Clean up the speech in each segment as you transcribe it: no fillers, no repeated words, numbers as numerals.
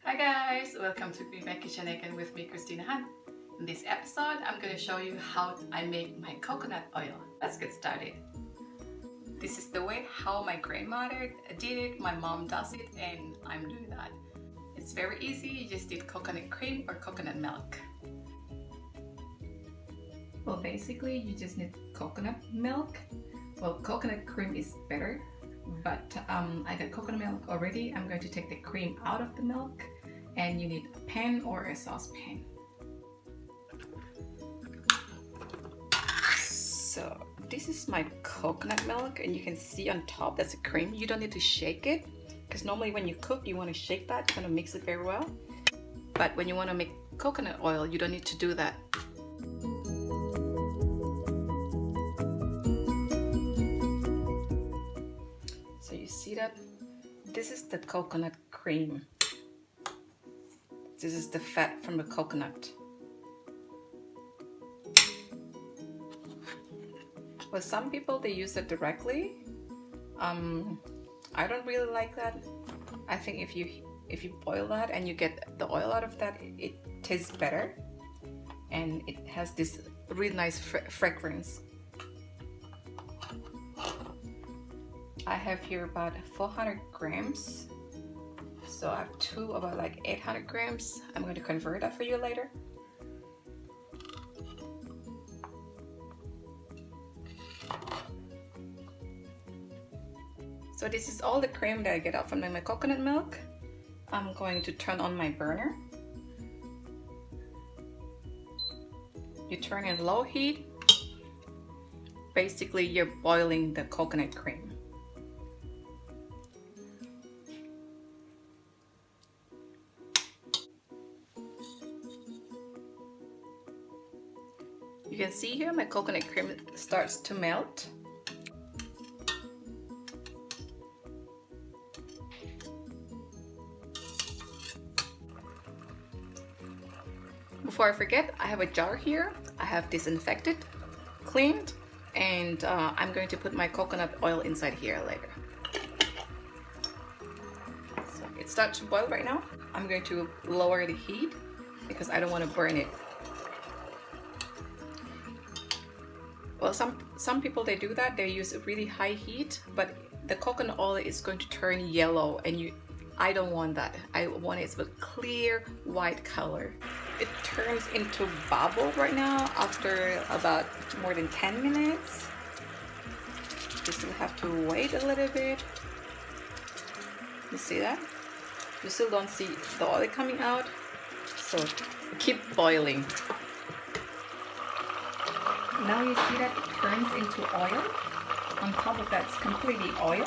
Hi guys, welcome to Mick Mack Kitchen again with me, Christina Hann. In this episode, I'm going to show you how I make my coconut oil. Let's get started. This is the way how my grandmother did it, my mom does it, and I'm doing that. It's very easy, you just need coconut cream or coconut milk. Well, basically you just need coconut milk. Well, coconut cream is better, but I got coconut milk already. I'm going to take the cream out of the milk, and you need a pan or a saucepan. So this is my coconut milk, and you can see on top that's a cream. You don't need to shake it, because normally when you cook you want to shake that, you want to mix it very well. But when you want to make coconut oil, you don't need to do that. So you see that? This is the coconut cream. This is the fat from the coconut. Well, some people, they use it directly. I don't really like that. I think if you boil that and you get the oil out of that, it tastes better, and it has this really nice fragrance. I have here about 400 grams. So I have two about like 800 grams. I'm going to convert that for you later. So this is all the cream that I get out from my coconut milk. I'm going to turn on my burner. You turn in low heat. Basically, you're boiling the coconut cream. You can see here my coconut cream starts to melt. Before I forget, I have a jar here. I have disinfected, cleaned, and I'm going to put my coconut oil inside here later. So it starts to boil right now. I'm going to lower the heat because I don't want to burn it. Well, some people, they do that. They use a really high heat, but the coconut oil is going to turn yellow, and I don't want that. I want it with clear white color. It turns into bubble right now after about more than 10 minutes. You still have to wait a little bit. You see that? You still don't see the oil coming out, so keep boiling. Now you see that it turns into oil. On top of that, it's completely oil,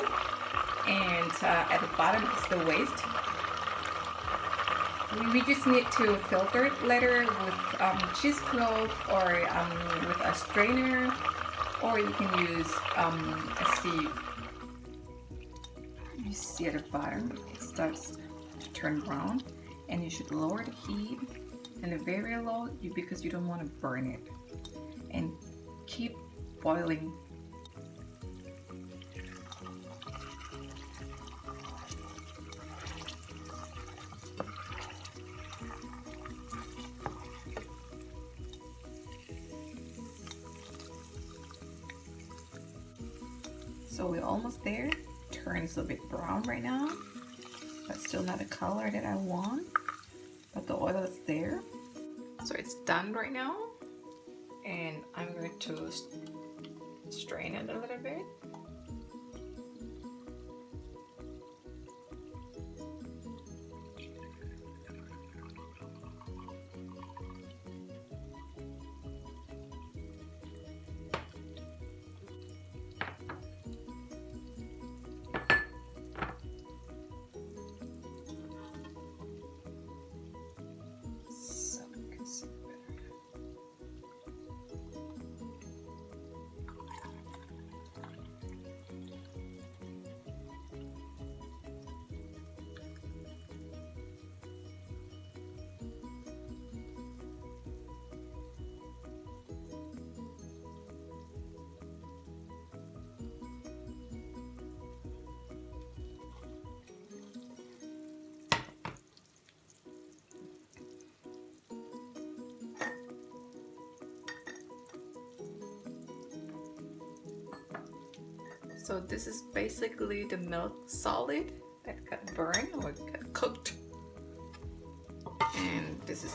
and at the bottom is the waste. We just need to filter it later with cheesecloth or with a strainer, or you can use a sieve. You see at the bottom it starts to turn brown, and you should lower the heat and a very low because you don't want to burn it. And keep boiling. So we're almost there. Turns a bit brown right now, but still not the color that I want, but the oil is there. So it's done right now. And I'm going to strain it a little bit. So this is basically the milk solid that got burned or got cooked. And this is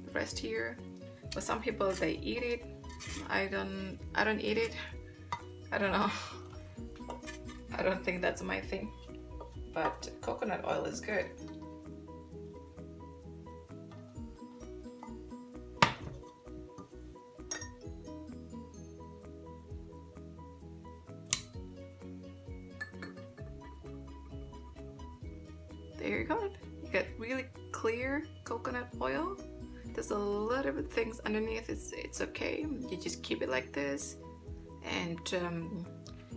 the rest here. For some people they eat it. I don't eat it. I don't know. I don't think that's my thing. But coconut oil is good. There you go. You get really clear coconut oil. There's a little bit things underneath. It's okay. You just keep it like this. And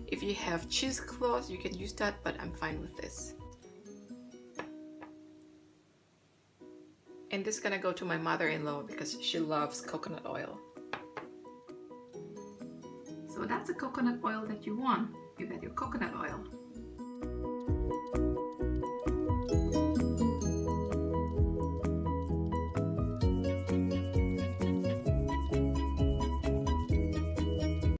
if you have cheesecloth, you can use that, but I'm fine with this. And this is gonna go to my mother-in-law because she loves coconut oil. So that's the coconut oil that you want. You got your coconut